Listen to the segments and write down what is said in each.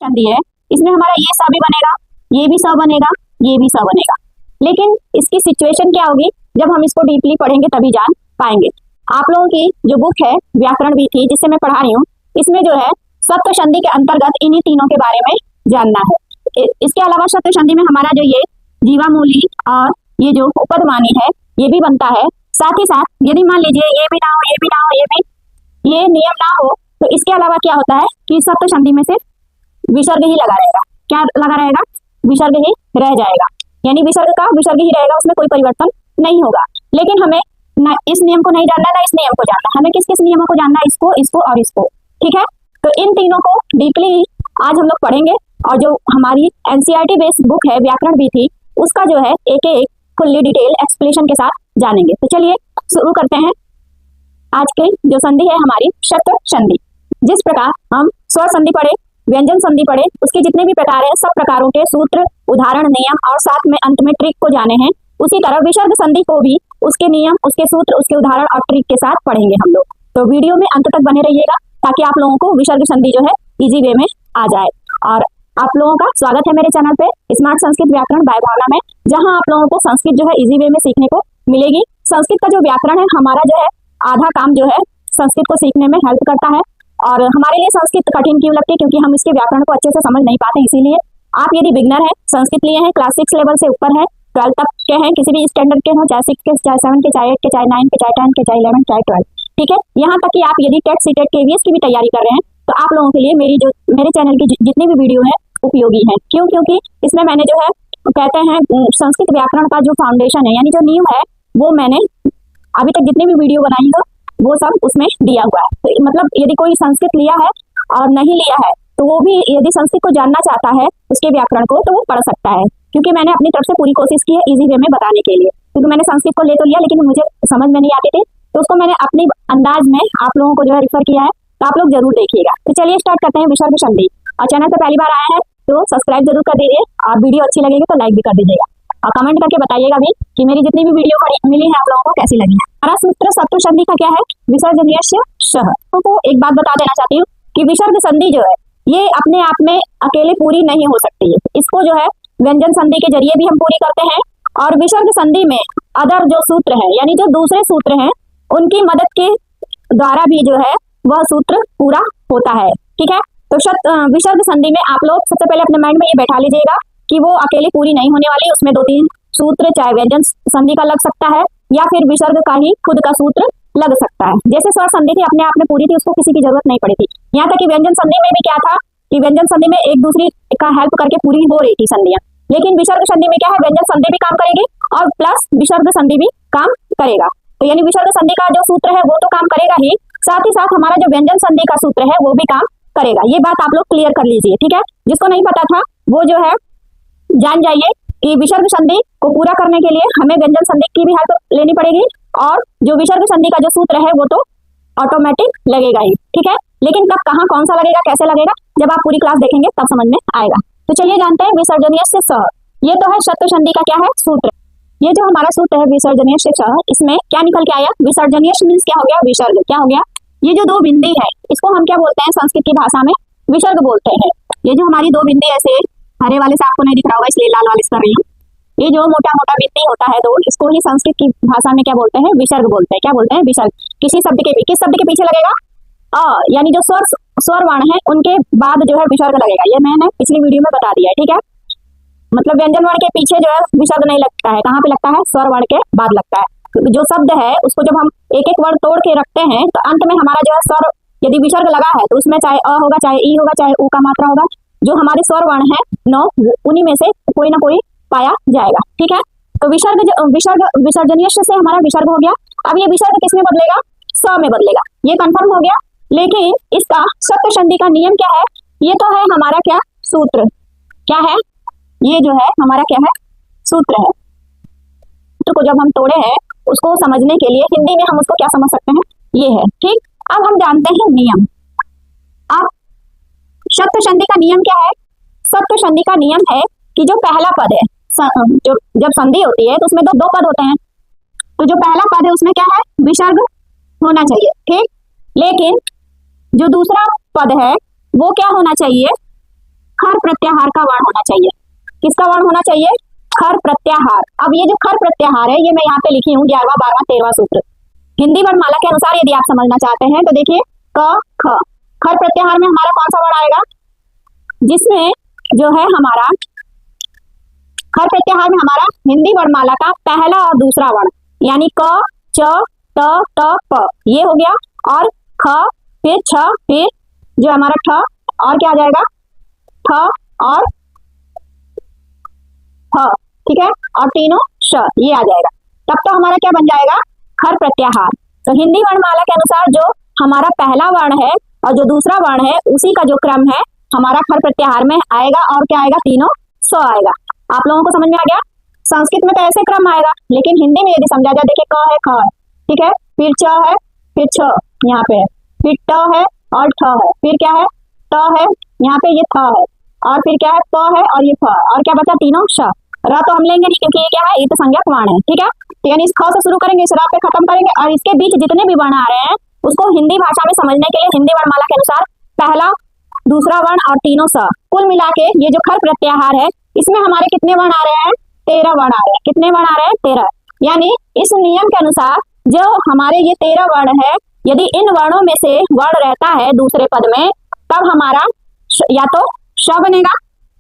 संधि है, इसमें हमारा ये स भी बनेगा, ये भी स बनेगा, ये भी स बनेगा। लेकिन इसकी सिचुएशन क्या होगी, जब हम इसको डीपली पढ़ेंगे तभी जान पाएंगे। आप लोगों की जो बुक है व्याकरण भी थी जिससे मैं पढ़ा रही हूँ, इसमें जो है सत्व संधि के अंतर्गत इन्हीं तीनों के बारे में जानना है। इसके अलावा सत्व संधि में हमारा जो ये जीवामूली और ये जो उपदमानी है ये भी बनता है। साथ ही साथ यदि मान लीजिए ये भी ना हो, ये भी ना हो, ये नियम ना हो, तो इसके अलावा क्या होता है कि सत्व संधि में सिर्फ विसर्ग ही लगा रहेगा। क्या लगा रहेगा? विसर्ग ही रह जाएगा, यानी विसर्ग का विसर्ग ही रहेगा, उसमें कोई परिवर्तन नहीं होगा। लेकिन हमें ना इस नियम को नहीं जानना, ना इस नियम को जानना, हमें किस किस नियमों को जानना है, इसको, इसको और इसको। ठीक है, तो इन तीनों को डीपली आज हम लोग पढ़ेंगे। और जो हमारी एनसीईआरटी बेस्ड बुक है व्याकरण भी थी, उसका जो है एक एक फुल्ली डिटेल एक्सप्लेनेशन के साथ जानेंगे। तो चलिए शुरू करते हैं। आज की जो संधि है हमारी सत्व संधि। जिस प्रकार हम स्वर संधि पढ़े, व्यंजन संधि पढ़े, उसके जितने भी प्रकार हैं सब प्रकारों के सूत्र, उदाहरण, नियम और साथ में अंत में ट्रिक को जाने हैं, उसी तरह विसर्ग संधि को भी उसके नियम, उसके सूत्र, उसके उदाहरण और ट्रिक के साथ पढ़ेंगे हम लोग। तो वीडियो में अंत तक बने रहिएगा ताकि आप लोगों को विसर्ग संधि जो है इजी वे में आ जाए। और आप लोगों का स्वागत है मेरे चैनल पे स्मार्ट संस्कृत व्याकरण बाय भावना में, जहां आप लोगों को संस्कृत जो है इजी वे में सीखने को मिलेगी। संस्कृत का जो व्याकरण है हमारा जो है आधा काम जो है संस्कृत को सीखने में हेल्प करता है। और हमारे लिए संस्कृत कठिन क्यों लगती है? क्योंकि हम इसके व्याकरण को अच्छे से समझ नहीं पाते। इसीलिए आप यदि बिगनर हैं, संस्कृत लिए हैं, क्लास 6 लेवल से ऊपर है, 12 तक के हैं, किसी भी स्टैंडर्ड के हो, चाहे 6 के, चाहे 7 के, चाहे 8 के, चाहे 9 के, चाहे 10 के, चाहे 11, चाहे 12, ठीक है। यहाँ तक कि आप यदि टेट, सीटेट, केवीएस की भी तैयारी कर रहे हैं तो आप लोगों के लिए मेरे चैनल की जितनी भी वीडियो है उपयोगी है। क्यों? क्योंकि इसमें मैंने जो है कहते हैं संस्कृत व्याकरण का जो फाउंडेशन है, यानी जो नींव है, वो मैंने अभी तक जितनी भी वीडियो बनाई हो वो सब उसमें दिया हुआ है। तो मतलब यदि कोई संस्कृत लिया है और नहीं लिया है तो वो भी यदि संस्कृत को जानना चाहता है उसके व्याकरण को, तो वो पढ़ सकता है। क्योंकि मैंने अपनी तरफ से पूरी कोशिश की है इजी वे में बताने के लिए। क्योंकि मैंने संस्कृत को ले तो लिया लेकिन मुझे समझ में नहीं आती थी, तो उसको मैंने अपनी अंदाज में आप लोगों को जो है रिफर किया है, तो आप लोग जरूर देखिएगा। तो चलिए स्टार्ट करते हैं विसर्ग संधि। और चैनल पर पहली बार आया है तो सब्सक्राइब जरूर कर दीजिए और वीडियो अच्छी लगेगी तो लाइक भी कर दीजिएगा और कमेंट करके बताइएगा भी कि मेरी जितनी भी वीडियो मिली है आप लोगों को कैसी लगी है। हमारा सूत्र सत्व संधि का क्या है? विसर्जनीयस्य सः। तो एक बात बता देना चाहती हूँ कि विसर्ग संधि जो है ये अपने आप में अकेले पूरी नहीं हो सकती है। इसको जो है व्यंजन संधि के जरिए भी हम पूरी करते हैं और विसर्ग संधि में अदर जो सूत्र है, यानी जो दूसरे सूत्र हैं, उनकी मदद के द्वारा भी जो है वह सूत्र पूरा होता है। ठीक है, तो विसर्ग संधि में आप लोग सबसे पहले अपने माइंड में ये बैठा लीजिएगा कि वो अकेले पूरी नहीं होने वाली, उसमें 2-3 सूत्र, चाहे व्यंजन संधि का लग सकता है या फिर विसर्ग का ही खुद का सूत्र लग सकता है। जैसे स्वर संधि थी अपने आप में पूरी थी, उसको किसी की जरूरत नहीं पड़ी थी। यहाँ तक कि व्यंजन संधि में भी क्या था कि व्यंजन संधि में एक दूसरी का हेल्प करके पूरी हो रही थी संधियां। लेकिन विसर्ग संधि में क्या है, व्यंजन संधि भी काम करेगी और प्लस विसर्ग संधि भी काम करेगा। तो यानी विसर्ग संधि का जो सूत्र है वो तो काम करेगा ही, साथ ही साथ हमारा जो व्यंजन संधि का सूत्र है वो भी काम करेगा। ये बात आप लोग क्लियर कर लीजिए, ठीक है। जिसको नहीं पता था वो जो है जान जाइए कि विसर्ग संधि को पूरा करने के लिए हमें व्यंजन संधि की भी हेल्प लेनी पड़ेगी और जो विसर्ग संधि का जो सूत्र है वो तो ऑटोमेटिक लगेगा ही, ठीक है। लेकिन कब, कहाँ, कौन सा लगेगा, कैसे लगेगा, जब आप पूरी क्लास देखेंगे तब समझ में आएगा। तो चलिए जानते हैं विसर्जनीयस्य सः। ये तो है सत्व संधि का क्या है सूत्र। ये जो हमारा सूत्र है विसर्जनीयस्य सः, इसमें क्या निकल के आया? विसर्जनीय मीन्स क्या हो गया? विसर्ग। क्या हो गया? ये जो 2 बिंदी है इसको हम क्या बोलते हैं संस्कृत की भाषा में? विसर्ग बोलते हैं। ये जो हमारी 2 बिंदी ऐसे हरे वाले से आपको नहीं दिख रहा होगा इसलिए लाल वाले से कर रही हूँ, ये जो मोटा मोटा बिंदी होता है तो इसको ही संस्कृत की भाषा में क्या बोलते हैं? विसर्ग बोलते हैं। क्या बोलते हैं? विसर्ग। किसी शब्द के भी किस शब्द के पीछे लगेगा? यानी जो स्वर वर्ण है उनके बाद जो है विसर्ग लगेगा। ये मैंने पिछली वीडियो में बता दिया है, ठीक है। मतलब व्यंजन वर्ण के पीछे जो है विसर्ग नहीं लगता है, कहाँ पे लगता है? स्वर वर्ण के बाद लगता है। जो शब्द है उसको जब हम एक एक वर्ण तोड़ के रखते हैं तो अंत में हमारा जो है स्वर यदि विसर्ग लगा है तो उसमें चाहे अ होगा, चाहे ई होगा, चाहे उ का मात्रा होगा, जो हमारे स्वर वर्ण है 9 उन्हीं में से कोई ना कोई पाया जाएगा, ठीक है। तो विसर्जनीयस्य से हमारा विसर्ग हो गया। अब ये विसर्ग किस में बदलेगा? स में बदलेगा। ये कंफर्म हो गया। लेकिन इसका सत्व संधि का नियम क्या है? ये तो है हमारा क्या? सूत्र। क्या है? ये जो है हमारा क्या है? सूत्र है। सूत्र को जब हम तोड़े हैं उसको समझने के लिए हिंदी में हम उसको क्या समझ सकते हैं? ये है, ठीक। अब हम जानते हैं नियम। अब सत्व संधि का नियम क्या है? सत्व संधि का नियम है कि जो पहला पद है, जो जब संधि होती है तो उसमें दो पद होते हैं, तो जो पहला पद है उसमें क्या है? विसर्ग होना चाहिए, ठीक। लेकिन जो दूसरा पद है वो क्या होना चाहिए? प्रत्याहार का वर्ण होना चाहिए। किसका वर्ण होना चाहिए? खर प्रत्याहार। अब ये जो खर प्रत्याहार है ये मैं यहाँ पे लिखी हूँ 11वां 12वां 13वां सूत्र। हिंदी वर्णमाला के अनुसार यदि आप समझना चाहते हैं तो देखिए क ख। खर प्रत्याहार में हमारा कौन सा वर्ण आएगा? जिसमें जो है हमारा खर प्रत्याहार में हमारा हिंदी वर्णमाला का पहला और दूसरा वर्ण यानी क च त त प ये हो गया, और ख फिर छ फिर जो हमारा ठ और क्या आ जाएगा? ठ और ह, ठीक है, और तीनों श ये आ जाएगा। तब तो हमारा क्या बन जाएगा? खर प्रत्याहार। तो हिंदी वर्णमाला के अनुसार जो हमारा पहला वर्ण है और जो दूसरा वर्ण है उसी का जो क्रम है हमारा खर प्रत्याहार में आएगा, और क्या आएगा? तीनों स आएगा। आप लोगों को समझ में आ गया? संस्कृत में तो ऐसे क्रम आएगा, लेकिन हिंदी में यदि समझा जाए, देखिए क है ख है, ठीक है, फिर च है, फिर छ यहाँ पे है, फिर ट है और ठ है, फिर क्या है? त है, यहाँ पे ये थ है, और फिर क्या है? प है और ये फ, और क्या बचा? तीनों श। र तो हम लेंगे नहीं क्योंकि ये क्या है? इत संज्ञक वर्ण है, ठीक है। तो यानी इस ख से शुरू करेंगे, इस र पे खत्म करेंगे, और इसके बीच जितने भी वर्ण आ रहे हैं उसको हिंदी भाषा में समझने के लिए हिंदी वर्णमाला के अनुसार पहला दूसरा वर्ण और तीनों स, कुल मिला के ये जो खर प्रत्याहार है इसमें हमारे कितने वर्ण आ रहे हैं? 13 वर्ण आ रहे हैं। कितने वर्ण आ रहे हैं? 13। यानी इस नियम के अनुसार जो हमारे ये 13 वर्ण है, यदि इन वर्णों में से वर्ण रहता है दूसरे पद में, तब हमारा या तो श बनेगा,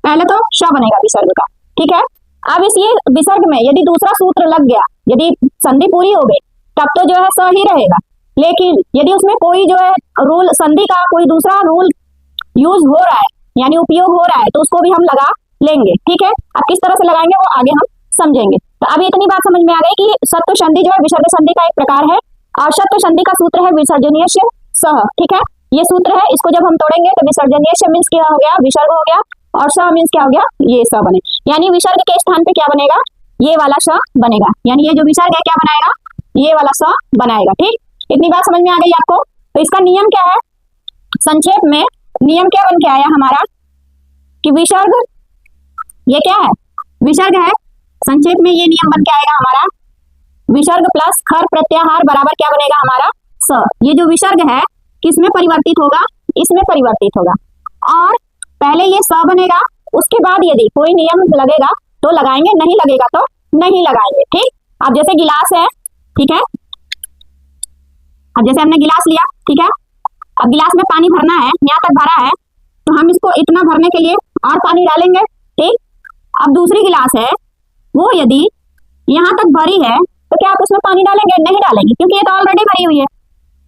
पहले तो श बनेगा विसर्ग का, ठीक है। अब इस ये विसर्ग में यदि दूसरा सूत्र लग गया, यदि संधि पूरी हो गई, तब तो जो है स ही रहेगा। लेकिन यदि उसमें कोई जो है रूल, संधि का कोई दूसरा रूल यूज हो रहा है यानी उपयोग हो रहा है, तो उसको भी हम लगा लेंगे, ठीक है। अब किस तरह से लगाएंगे वो आगे हम समझेंगे। तो अभी इतनी बात समझ में आ गई कि सत्व संधि जो है विसर्ग संधि का एक प्रकार है, और सत्व संधि का सूत्र है विसर्जनीय सह, ठीक है। ये सूत्र है, इसको जब हम तोड़ेंगे तो विसर्जनीय मीन्स क्या हो गया? विसर्ग हो गया, और स मीन्स क्या हो गया? ये स बने, यानी विसर्ग के स्थान पे क्या बनेगा? ये वाला स बनेगा, यानी ये जो विसर्ग है क्या बनाएगा? ये वाला स बनाएगा, ठीक। इतनी बात समझ में आ गई आपको? तो इसका नियम क्या है? संक्षेप में नियम क्या बन के आया हमारा कि विसर्ग, ये क्या है? विसर्ग है। संक्षेप में ये नियम बन के आएगा हमारा, विसर्ग प्लस खर प्रत्याहार बराबर क्या बनेगा हमारा? स। ये जो विसर्ग है किसमें परिवर्तित होगा? इसमें परिवर्तित होगा, और पहले ये स बनेगा, उसके बाद यदि कोई नियम लगेगा तो लगाएंगे, नहीं लगेगा तो नहीं लगाएंगे, ठीक। अब जैसे गिलास है, ठीक है, अब जैसे हमने गिलास लिया, ठीक है, अब गिलास में पानी भरना है, यहाँ तक भरा है, तो हम इसको इतना भरने के लिए और पानी डालेंगे, ठीक। अब दूसरी गिलास है, वो यदि यहाँ तक भरी है तो क्या आप उसमें पानी डालेंगे? नहीं डालेंगे, क्योंकि ये तो ऑलरेडी भरी हुई है,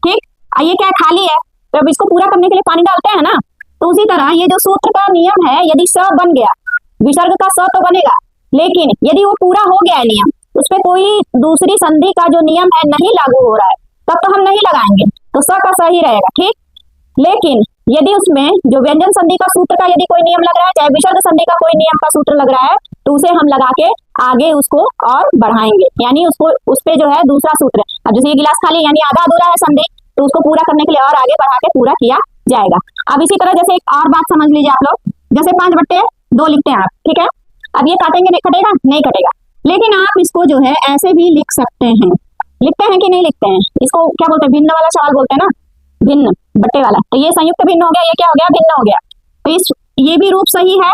ठीक। ये क्या खाली है, तो अब इसको पूरा करने के लिए पानी डालते हैं ना। तो उसी तरह ये जो सूत्र का नियम है, यदि स बन गया, विसर्ग का स तो बनेगा, लेकिन यदि वो पूरा हो गया है नियम, उस पर कोई दूसरी संधि का जो नियम है नहीं लागू हो रहा है, तब तो हम नहीं लगाएंगे, तो स का स ही रहेगा, ठीक। लेकिन यदि उसमें जो व्यंजन संधि का सूत्र का यदि कोई नियम लग रहा है, चाहे विसर्ग संधि का कोई नियम का सूत्र लग रहा है, तो उसे हम लगा के आगे उसको और बढ़ाएंगे, यानी उसको उस पे जो है दूसरा सूत्र, अब जैसे ये गिलास खाली यानी आधा अधूरा है संधि, तो उसको पूरा करने के लिए और आगे बढ़ा के पूरा किया जाएगा। अब इसी तरह जैसे एक और बात समझ लीजिए आप लोग, जैसे 5/2 लिखते हैं आप, ठीक है। अब ये काटेंगे, नहीं कटेगा? नहीं कटेगा, लेकिन आप इसको जो है ऐसे भी लिख सकते हैं। लिखते हैं कि नहीं लिखते हैं? इसको क्या बोलते हैं? भिन्न वाला सवाल बोलते हैं ना, भिन्न बट्टे वाला। तो ये संयुक्त भिन्न हो गया, ये क्या हो गया? भिन्न हो गया। तो इस ये भी रूप सही है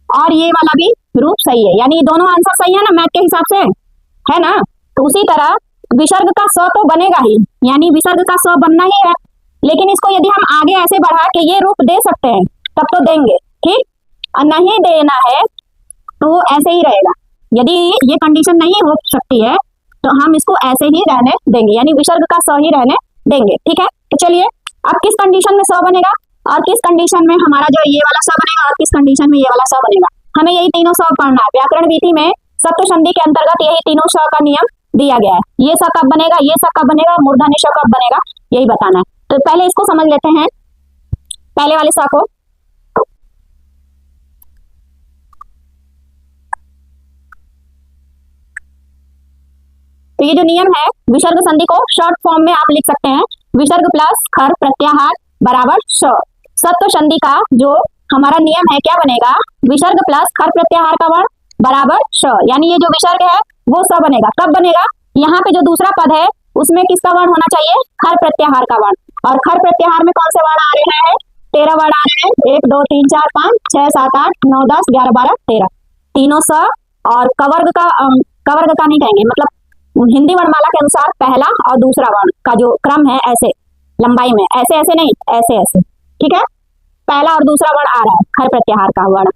और ये वाला भी रूप सही है, यानी दोनों आंसर सही है ना मैथ के हिसाब से, है ना। तो उसी तरह विसर्ग का स तो बनेगा ही, यानी विसर्ग का स बनना ही है, लेकिन इसको यदि हम आगे ऐसे बढ़ा के ये रूप दे सकते हैं तब तो देंगे, ठीक। और नहीं देना है तो ऐसे ही रहेगा। यदि ये कंडीशन नहीं हो सकती है तो हम इसको ऐसे ही रहने देंगे, यानी विसर्ग का स ही रहने देंगे, ठीक है। तो चलिए अब किस कंडीशन में स बनेगा और किस कंडीशन में हमारा जो ये वाला स बनेगा और किस कंडीशन में ये वाला स बनेगा, हमें यही तीनों स पढ़ना है। व्याकरण रीति में सत्व संधि के अंतर्गत यही तीनों स का नियम दिया गया है। ये स कब बनेगा, ये स कब बनेगा, मूर्धन्य ष कब बनेगा, यही बताना है। तो पहले इसको समझ लेते हैं, पहले वाले स को। तो ये जो नियम है विसर्ग संधि को शॉर्ट फॉर्म में आप लिख सकते हैं, विसर्ग प्लस खर प्रत्याहार बराबर श। सत्व संधि का जो हमारा नियम है क्या बनेगा? विसर्ग प्लस खर प्रत्याहार का वर्ण बराबर श, यानी ये जो विसर्ग है वो स बनेगा। कब बनेगा? यहाँ पे जो दूसरा पद है उसमें किसका वर्ण होना चाहिए? खर प्रत्याहार का वर्ण। और खर प्रत्याहार में कौन से वर्ण आ रहे हैं? 13 वर्ड आ रहे हैं, 1 2 3 4 5 6 7 8 9 10 11 12 13, तीनों स और कवर्ग का नहीं कहेंगे, मतलब हिंदी वर्णमाला के अनुसार पहला और दूसरा वर्ण का जो क्रम है ऐसे लंबाई में, ऐसे ऐसे नहीं, ऐसे ऐसे, ठीक है। पहला और दूसरा वर्ण आ रहा है खर प्रत्याहार का वर्ण।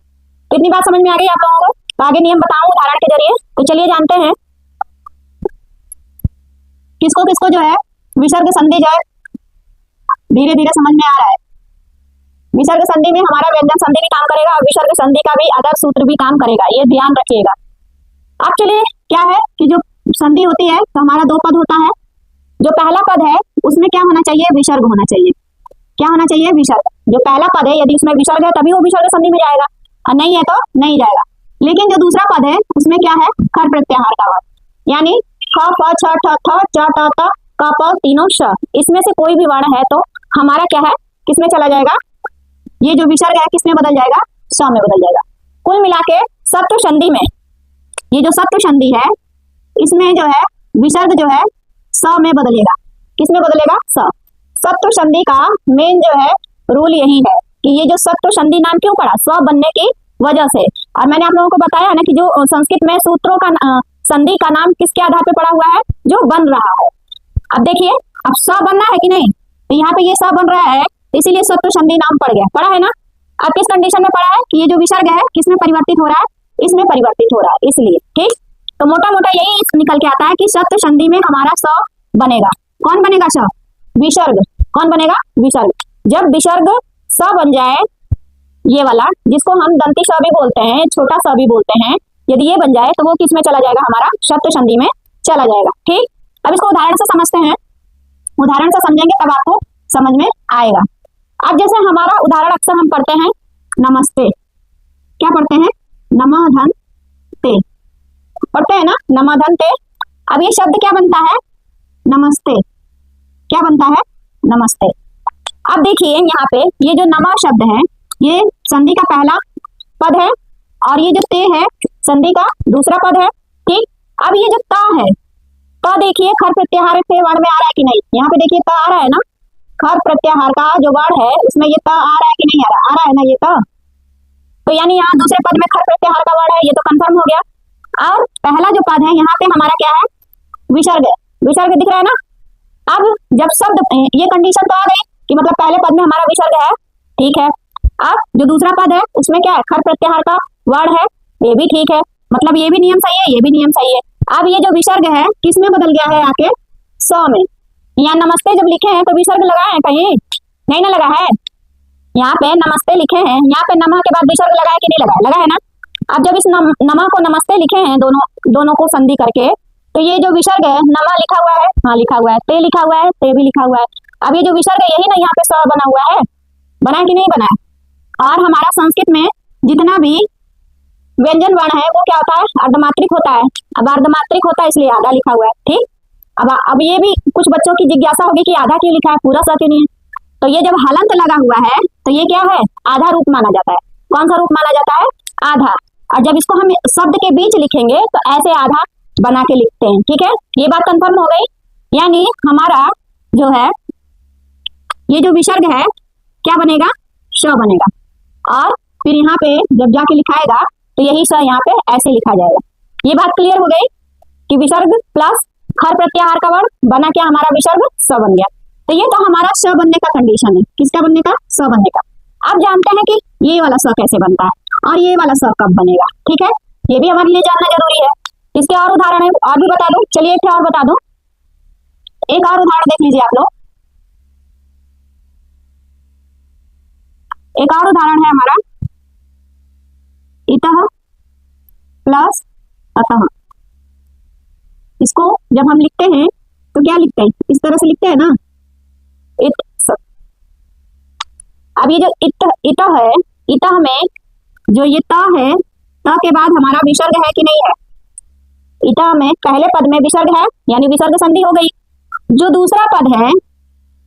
तो इतनी बात समझ में आ गई आप लोगों को। तो आगे नियम बताऊं उदाहरण के जरिए। तो चलिए जानते हैं किसको किसको जो है विसर्ग संधि जो है धीरे धीरे समझ में आ रहा है। विसर्ग संधि में हमारा व्यंजन संधि भी काम करेगा और विसर्ग संधि का भी आदर्श सूत्र भी काम करेगा, ये ध्यान रखिएगा। अब चलिए क्या है कि जो संधि होती है तो हमारा दो पद होता है। जो पहला पद है उसमें क्या होना चाहिए, विसर्ग होना चाहिए। क्या होना चाहिए, विसर्ग। जो पहला पद है यदि उसमें विसर्ग है तभी वो विसर्ग संधि में जाएगा, और नहीं है तो नहीं जाएगा। लेकिन जो दूसरा पद है उसमें क्या है, खर प्रत्याहार का वर्ण, यानी ख फ छ ठ थ च ट त क प तीनों श, इसमें से कोई भी वर्ण है तो हमारा क्या है, किसमें चला जाएगा, ये जो विसर्ग है किसमें बदल जाएगा, स में बदल जाएगा। कुल मिला के सत्व संधि में, ये जो सत्व संधि है इसमें जो है विसर्ग जो है स में बदलेगा। किसमें बदलेगा, स। सत्व संधि का मेन जो है रूल यही है कि ये जो सत्व संधि नाम क्यों पड़ा, स्व बनने की वजह से। और मैंने आप लोगों को बताया ना कि जो संस्कृत में सूत्रों का संधि का नाम किसके आधार पे पड़ा हुआ है, जो बन रहा है। अब देखिए, अब स बनना है कि नहीं, तो यहाँ पे ये स बन रहा है, इसीलिए सत्व संधि नाम पड़ गया, पड़ा है ना। अब किस कंडीशन में पड़ा है कि ये जो विसर्ग है किसमें परिवर्तित हो रहा है, इसमें परिवर्तित हो रहा है, इसलिए। ठीक, तो मोटा मोटा यही निकल के आता है कि सत्व संधि में हमारा स बनेगा। कौन बनेगा, स, विसर्ग। कौन बनेगा, विसर्ग। जब विसर्ग स बन जाए, ये वाला जिसको हम दंती स भी बोलते हैं, छोटा स भी बोलते हैं, यदि ये बन जाए तो वो किस में चला जाएगा, हमारा सत्व संधि में चला जाएगा। ठीक, अब इसको उदाहरण से समझते हैं। उदाहरण से समझेंगे तब आपको समझ में आएगा। अब जैसे हमारा उदाहरण अक्सर हम पढ़ते हैं नमस्ते, क्या पढ़ते हैं, नमः धन ते, पढ़ते हैं ना, नमः धन ते। अब ये शब्द क्या बनता है, नमस्ते, क्या बनता है, नमस्ते। अब देखिए यहाँ पे ये जो नमः शब्द है ये संधि का पहला पद है और ये जो ते है संधि का दूसरा पद है। ठीक, अब ये जो ता है, ता देखिए खर प्रत्याहार से वर्ण में आ रहा है कि नहीं, यहाँ पे देखिए ता आ रहा है ना, खर प्रत्याहार का जो वर्ण है उसमें ये ता आ रहा है कि नहीं आ रहा, आ रहा है ना ये ता। तो यानी यहाँ दूसरे पद में खर प्रत्याहार का वर्ण है, ये तो कंफर्म हो गया। और पहला जो पद है यहाँ पे हमारा क्या है, विसर्ग है, विसर्ग दिख रहा है ना। अब जब शब्द, ये कंडीशन तो आ गई कि मतलब पहले पद में हमारा विसर्ग है, ठीक है। अब जो दूसरा पद है उसमें क्या है, खर प्रत्याहार का वर्ण है, ये भी ठीक है, मतलब ये भी नियम सही है, ये भी नियम सही है। अब ये जो विसर्ग है किसमें बदल गया है, आके स में। यहाँ नमस्ते जब लिखे हैं तो विसर्ग लगा है कहीं, नहीं ना लगा है। यहाँ पे नमस्ते लिखे हैं, यहाँ पे नमः के बाद विसर्ग लगा है कि नहीं लगा है, लगा है ना। अब जब इस नमः को नमस्ते लिखे हैं दोनों को संधि करके, तो ये जो विसर्ग है नमः लिखा हुआ है, हाँ लिखा हुआ है, ते लिखा हुआ है, ते भी लिखा हुआ है। अब ये जो विसर्ग है यही ना यहाँ पे स बना हुआ है, बना है कि नहीं बना है। और हमारा संस्कृत में जितना भी व्यंजन वर्ण है वो क्या होता है, अर्धमात्रिक होता है। अब अर्धमात्रिक होता है इसलिए आधा लिखा हुआ है। ठीक, अब ये भी कुछ बच्चों की जिज्ञासा होगी कि आधा क्यों लिखा है, पूरा स क्यों नहीं है। तो ये जब हलंत लगा हुआ है तो ये क्या है, आधा रूप माना जाता है। कौन सा रूप माना जाता है, आधा। और जब इसको हम शब्द के बीच लिखेंगे तो ऐसे आधा बना के लिखते हैं। ठीक है, ये बात कंफर्म हो गई। यानी हमारा जो है ये जो विसर्ग है क्या बनेगा, श बनेगा। और फिर यहाँ पे जब जाके लिखाएगा तो यही स यहाँ पे ऐसे लिखा जाएगा। ये बात क्लियर हो गई कि विसर्ग प्लस खर प्रत्याहार का वर्ण बना क्या, हमारा विसर्ग स बन गया। तो ये तो हमारा स बनने का कंडीशन है, किसका बनने का, स बनने का। अब जानते हैं कि ये वाला स कैसे बनता है और ये वाला स कब बनेगा। ठीक है, ये भी हमारे लिए जानना जरूरी है। इसके और उदाहरण है, और भी बता दूं, चलिए एक और बता दूं। एक और उदाहरण देख लीजिए आप लोग। एक और उदाहरण है हमारा इतः प्लस अतः। इसको जब हम लिखते हैं तो क्या लिखते हैं, इस तरह से लिखते हैं ना, इत स। अब ये जो इतः है, इतः में जो ये त है, त के बाद हमारा विसर्ग है कि नहीं है। इतः में पहले पद में विसर्ग है यानी विसर्ग संधि हो गई। जो दूसरा पद है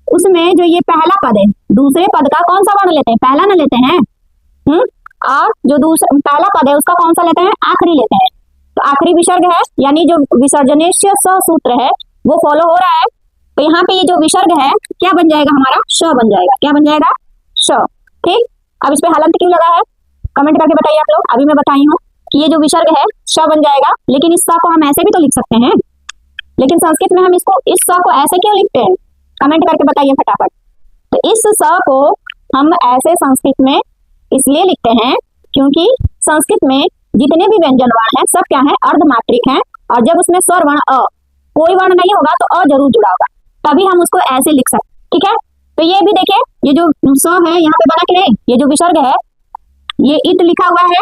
उसमें जो ये पहला पद है, दूसरे पद का कौन सा वर्ण लेते हैं, पहला ना लेते हैं। और जो दूसरा पहला पद है उसका कौन सा लेते हैं, आखिरी लेते हैं। तो आखिरी विसर्ग है, यानी जो विसर्जनेस्य स सूत्र है वो फॉलो हो रहा है। तो यहाँ पे ये जो विसर्ग है क्या बन जाएगा, हमारा श बन जाएगा। क्या बन जाएगा, श। ठीक, अब इस पे हलंत क्यों लगा है, कमेंट करके बताइए आप लोग। अभी मैं बताई हूँ कि ये जो विसर्ग है श बन जाएगा, लेकिन इस स को हम ऐसे भी तो लिख सकते हैं, लेकिन संस्कृत में हम इसको इस स को ऐसे क्यों लिखते हैं, कमेंट करके बताइए फटाफट। तो इस स को हम ऐसे संस्कृत में इसलिए लिखते हैं क्योंकि संस्कृत में जितने भी व्यंजन वर्ण हैं सब क्या है, अर्धमात्रिक हैं, और जब उसमें स्वर वर्ण अ, कोई वर्ण नहीं होगा तो अ जरूर जुड़ा होगा, तभी हम उसको ऐसे लिख सकते, ठीक है। तो ये भी देखिए, ये जो स है यहाँ पे बना कि नहीं, ये जो विसर्ग है ये इत लिखा हुआ है,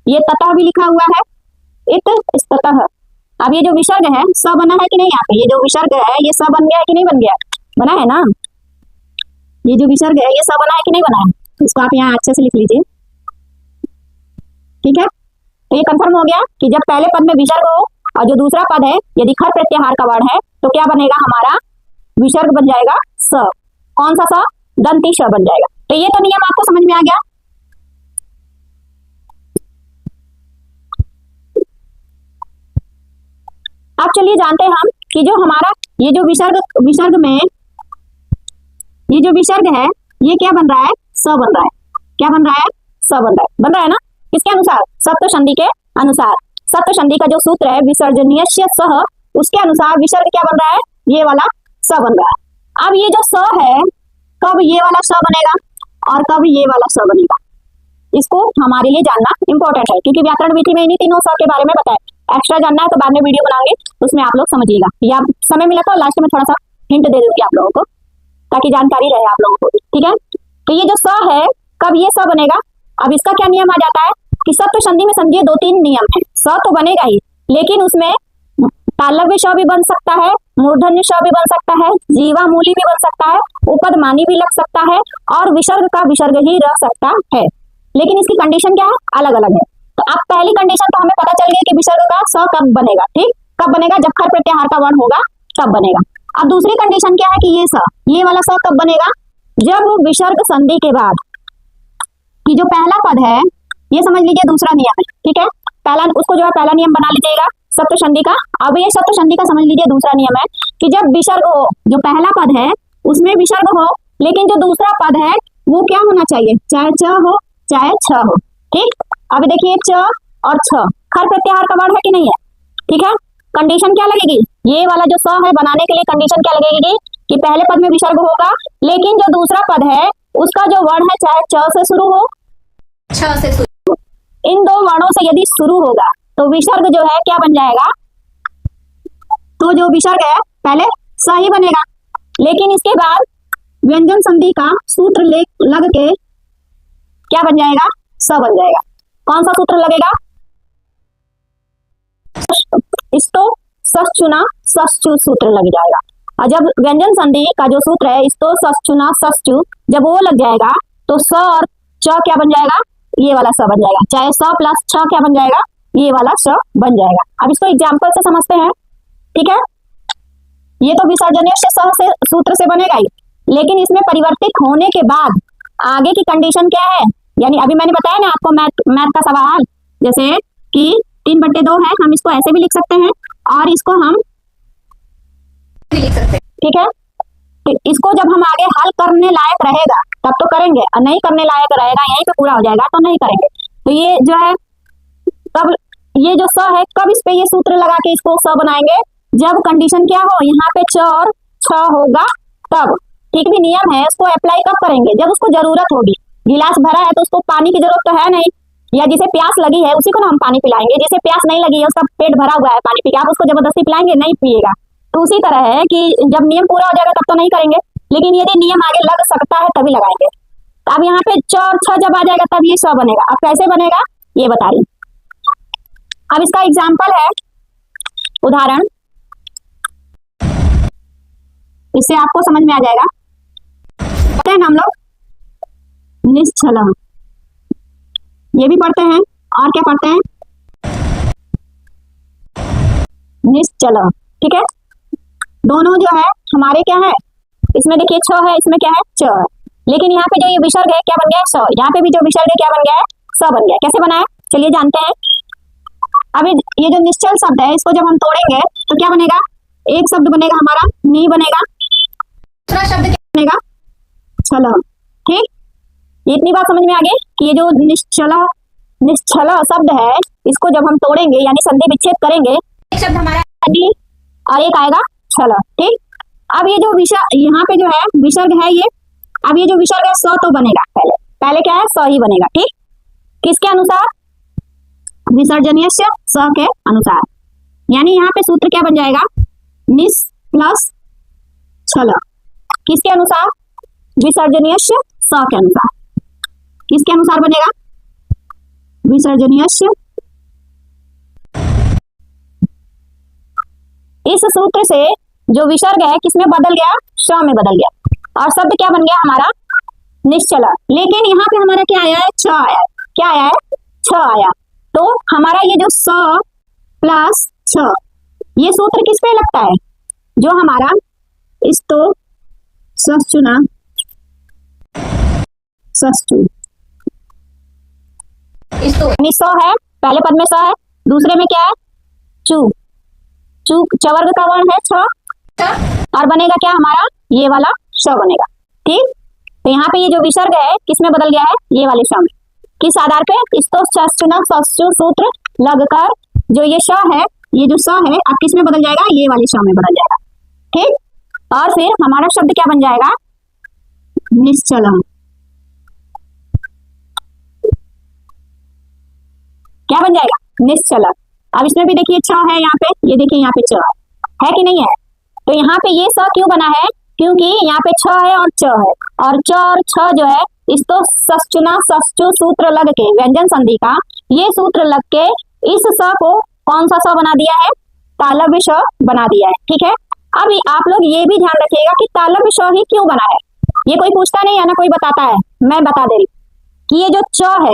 ये ततः भी लिखा हुआ है, इत ततः। अब ये जो विसर्ग है स बना है कि नहीं, यहाँ पे ये जो विसर्ग है ये स बन गया है कि नहीं बन गया, बना है ना। ये जो विसर्ग है ये स बना है कि नहीं बना है, इसको आप यहाँ अच्छे से लिख लीजिए, ठीक है। तो ये कंफर्म हो गया कि जब पहले पद में विसर्ग हो और जो दूसरा पद है यदि खर प्रत्याहार का वर्ण है तो क्या बनेगा, हमारा विसर्ग बन जाएगा स। कौन सा स, दंती श बन जाएगा। तो ये तो नियम आपको समझ में आ गया। अब चलिए जानते हैं हम कि जो हमारा ये जो विसर्ग में ये जो विसर्ग है ये क्या बन रहा है, स बन रहा है, क्या बन रहा है, स बन रहा है ना, किसके अनुसार, सप्त संधि के अनुसार। सप्त संधि का जो सूत्र है विसर्जनीयस्य सह, उसके अनुसार विसर्ग क्या बन रहा है, ये वाला स बन रहा है। अब ये जो स है कब ये वाला स बनेगा और कब ये वाला स बनेगा, इसको हमारे लिए जानना इंपॉर्टेंट है, क्योंकि व्याकरण विधि में इन्हीं तीनों स के बारे में बताया। एक्स्ट्रा जानना है तो बाद में वीडियो बनाएंगे, उसमें आप लोग समझिएगा, या समय मिला तो लास्ट में थोड़ा सा हिंट दे दूंगी आप लोगों को ताकि जानकारी रहे आप लोगों को, ठीक है। तो ये जो स है कब ये स बनेगा, अब इसका क्या नियम आ जाता है कि सप्त संधि में समझिए दो तीन नियम है। स तो बनेगा ही, लेकिन उसमें तालव्य श भी बन सकता है, मूर्धन्य श भी बन सकता है, जीवा मूली भी बन सकता है, उपद मानी भी लग सकता है, और विसर्ग का विसर्ग ही रह सकता है, लेकिन इसकी कंडीशन क्या है, अलग अलग है। तो अब पहली कंडीशन तो हमें पता चल गई कि विसर्ग का स कब बनेगा, ठीक, कब बनेगा, जब खर प्रत्याहार का वर्ण होगा तब बनेगा। अब दूसरी कंडीशन क्या है कि ये वाला स कब बनेगा, जब विसर्ग संधि के बाद कि जो पहला पद है, ये समझ लीजिए दूसरा नियम है, ठीक है। पहला उसको जो है पहला नियम बना लीजिएगा सप्त संधि का। अब ये सप्त संधि का समझ लीजिए दूसरा नियम है कि जब विसर्ग हो, जो पहला पद है उसमें विसर्ग हो, लेकिन जो दूसरा पद है वो क्या होना चाहिए, चाहे च हो चाहे छ हो, ठीक। अब देखिए च और छ खर प्रत्याहार का वर्ण है कि नहीं है, ठीक है। कंडीशन क्या लगेगी, ये वाला जो स है बनाने के लिए कंडीशन क्या लगेगी कि पहले पद में विसर्ग होगा, लेकिन जो दूसरा पद है उसका जो वर्ण है चाहे च से शुरू हो छ से शुरू हो, इन दो वर्णों से यदि शुरू होगा तो विसर्ग जो है क्या बन जाएगा, तो जो विसर्ग है पहले स ही बनेगा, लेकिन इसके बाद व्यंजन संधि का सूत्र लग के क्या बन जाएगा, स बन जाएगा। कौन सा सूत्र लगेगा, इस्तो सश्चुना सश्चु सूत्र लग जाएगा। और जब व्यंजन संधि का जो सूत्र है इस्तो सश्चुना सश्चु, जब वो लग जाएगा तो स और च क्या बन जाएगा, ये वाला स बन जाएगा, चाहे स प्लस छ क्या बन जाएगा, ये वाला स बन जाएगा। अब इसको एग्जाम्पल से समझते हैं, ठीक है। ये तो विसर्जनीय स से सूत्र से बनेगा ही, लेकिन इसमें परिवर्तित होने के बाद आगे की कंडीशन क्या है, यानी अभी मैंने बताया ना आपको मैथ का सवाल, जैसे कि 3/2 है, हम इसको ऐसे भी लिख सकते हैं और इसको हम लिख सकते हैं, ठीक है। तो इसको जब हम आगे हल करने लायक रहेगा तब तो करेंगे, और नहीं करने लायक रहेगा यहीं पे पूरा हो जाएगा तो नहीं करेंगे। तो ये जो है तब ये जो स है कब इस पे ये सूत्र लगा के इसको स बनाएंगे, जब कंडीशन क्या हो, यहाँ पे च और छ होगा तब, ठीक भी नियम है। उसको अप्लाई कब करेंगे, जब उसको जरूरत होगी। गिलास भरा है तो उसको पानी की जरूरत तो है नहीं, या जिसे प्यास लगी है उसी को ना हम पानी पिलाएंगे, जिसे प्यास नहीं लगी है उसका पेट भरा हुआ है पानी पी के, आप उसको जबरदस्ती पिलाएंगे, नहीं पिएगा। तो उसी तरह है कि जब नियम पूरा हो जाएगा तब तो नहीं करेंगे, लेकिन यदि नियम आगे लग सकता है तभी लगाएंगे। तो अब यहाँ पे च और छ जब आ जाएगा तब ये स बनेगा। अब कैसे बनेगा ये बता रही। अब इसका एग्जाम्पल है, उदाहरण, इससे आपको समझ में आ जाएगा। पढ़ते हैं हम लोग निश्चलम, ये भी पढ़ते हैं, और क्या पढ़ते हैं, निश्चलम, ठीक है। दोनों जो है हमारे क्या है, इसमें देखिए छ है, इसमें क्या है च है, लेकिन यहाँ पे जो ये विसर्ग है क्या बन गया है स, यहाँ पे भी जो विसर्ग है क्या बन गया है स बन गया। कैसे बना है चलिए जानते हैं। अब ये जो निश्चल शब्द है इसको जब हम तोड़ेंगे तो क्या बनेगा, एक शब्द बनेगा हमारा नी बनेगा, दूसरा शब्द क्या बनेगा छलम, ठीक। ये इतनी बात समझ में आ गई कि ये जो निश्चल शब्द है, इसको जब हम तोड़ेंगे यानी संधि विच्छेद करेंगे, एक शब्द हमारा और एक आएगा छल। ठीक, अब ये जो यहाँ पे जो है विसर्ग है ये, अब ये जो विसर्ग है स तो बनेगा, पहले क्या है स ही बनेगा। ठीक, किसके अनुसार? विसर्जनीयस्य स के अनुसार, यानी यहाँ पे सूत्र क्या बन जाएगा? निस प्लस छल। किसके अनुसार? विसर्जनीयस्य स के अनुसार। किसके अनुसार बनेगा? विसर्जनीयस्य। इस सूत्र से जो विसर्ग है किसमें बदल गया? श में बदल गया और शब्द क्या बन गया हमारा? निश्चल। लेकिन यहाँ पे हमारा क्या आया है? छ आया। क्या आया है? छ आया। तो हमारा ये जो स प्लस छ, ये सूत्र किस पे लगता है? जो हमारा इस्तो सचुना सचु, स है, पहले पद में स है, दूसरे में क्या है? चू। चू चवर्ग का वर्ण है छ, और बनेगा क्या हमारा? ये वाला श बनेगा। ठीक, तो यहाँ पे ये जो विसर्ग है किसमें बदल गया है? ये वाले श में। किस आधार पे? इस्तो सचुना सचु सूत्र लगकर जो ये श है, ये जो स है अब किस में बदल जाएगा? ये वाले श में बदल जाएगा। ठीक, और फिर हमारा शब्द क्या बन जाएगा? निश्चलम। क्या बन जाएगा? निश्चल। अब इसमें भी देखिए छ है, यहाँ पे ये देखिए यहाँ पे च है कि नहीं है? तो यहाँ पे ये स क्यों बना है? क्योंकि यहाँ पे छ है और च है, और च और छ जो है इसको सचुना सचु सूत्र लग के व्यंजन संधि का ये सूत्र लग के इस स को कौन सा स बना दिया है? तालव्य श बना दिया है। ठीक है, अब आप लोग ये भी ध्यान रखिएगा कि तालव्य श ही क्यों बना है। ये कोई पूछता नहीं है ना, कोई बताता है, मैं बता दे रही कि ये जो च है,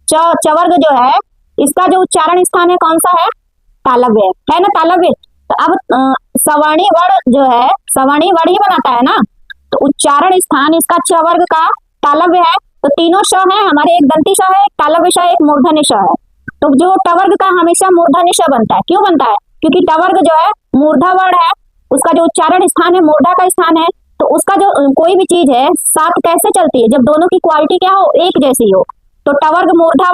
चवर्ग जो है, इसका जो उच्चारण स्थान है कौन सा है? तालव्य है ना, तालव्य। तो अब सवर्णी वर्ण जो है, सवर्णी वर्ण ही बनाता है ना, तो उच्चारण स्थान इसका चवर्ग का तालव्य है। तो तीनों श है हमारे, एक दंती श है, एक तालव्य श है, एक मूर्धन्य श है। तो जो टवर्ग का हमेशा मूर्धन्य श बनता है। क्यों बनता है? क्योंकि टवर्ग जो है मूर्धा वर्ण है, उसका जो उच्चारण स्थान है मूर्धा का स्थान है। तो उसका जो कोई भी चीज है साथ कैसे चलती है? जब दोनों की क्वालिटी क्या हो? एक जैसी हो। तो टवर्ग मूर्धा,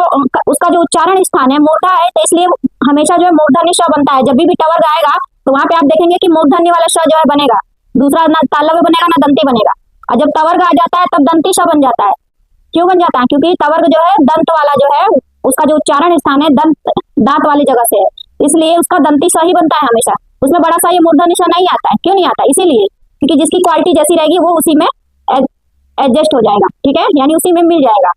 उसका जो उच्चारण स्थान है मूर्धा है, तो इसलिए हमेशा जो है मूर्धन्य श बनता है। जब भी टवर्ग आएगा तो वहां पे आप देखेंगे कि मूर्धन्य वाला श जो है बनेगा, दूसरा ना तालव्य बनेगा ना दंती बनेगा। और जब टवर्ग आ जाता है तब दंती श बन जाता है। क्यों बन जाता है? क्योंकि टवर्ग जो है दंत वाला जो है, उसका जो उच्चारण स्थान है दांत वाली जगह से है, इसलिए उसका दंती श ही बनता है हमेशा। उसमें बड़ा सा ये मूर्धन्य श नहीं आता है। क्यों नहीं आता? इसीलिए क्योंकि जिसकी क्वालिटी जैसी रहेगी वो उसी में एडजस्ट हो जाएगा। ठीक है, यानी उसी में मिल जाएगा।